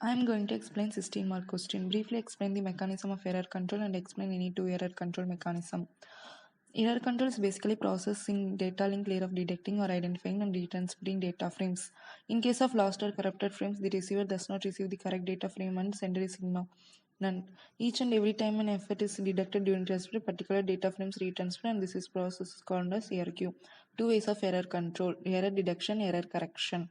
I am going to explain 16 mark question. Briefly explain the mechanism of error control and explain any two error control mechanism. Error control is basically processing data link layer of detecting or identifying and retransmitting data frames. In case of lost or corrupted frames, the receiver does not receive the correct data frame and sender is ignored. None. Each and every time an effort is deducted during transfer, particular data frames retransfer, and this is process called as ERQ. Two ways of error control: error detection, error correction.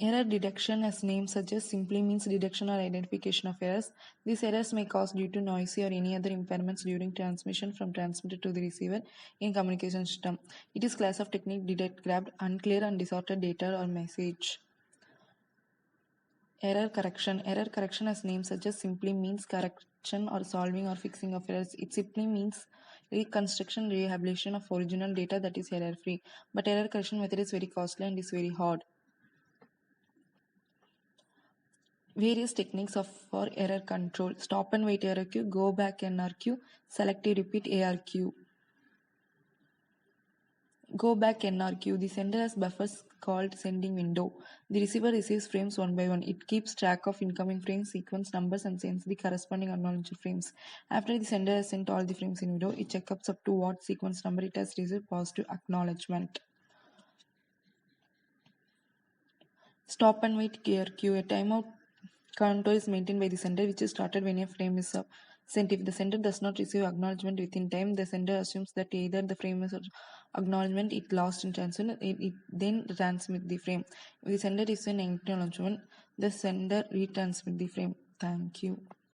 Error detection, as name suggests, simply means detection or identification of errors. These errors may cause due to noisy or any other impairments during transmission from transmitter to the receiver in communication system. It is class of technique detect grabbed, unclear and distorted data or message. Error correction. Error correction, as name suggests, simply means correction or solving or fixing of errors. It simply means reconstruction, rehabilitation of original data that is error free. But error correction method is very costly and is very hard. Various techniques for error control: stop and wait ARQ, go back NRQ, selective repeat ARQ. Go back NRQ. The sender has buffers called sending window. The receiver receives frames one by one. It keeps track of incoming frame sequence numbers and sends the corresponding acknowledged frames. After the sender has sent all the frames in window, it checks up to what sequence number it has received positive acknowledgement. Stop and wait ARQ. A timeout control is maintained by the sender, which is started when a frame is sent. If the sender does not receive acknowledgement within time, the sender assumes that either the frame is acknowledgement it lost in transfer, it then transmit the frame. If the sender is an acknowledgement, the sender retransmit the frame. Thank you.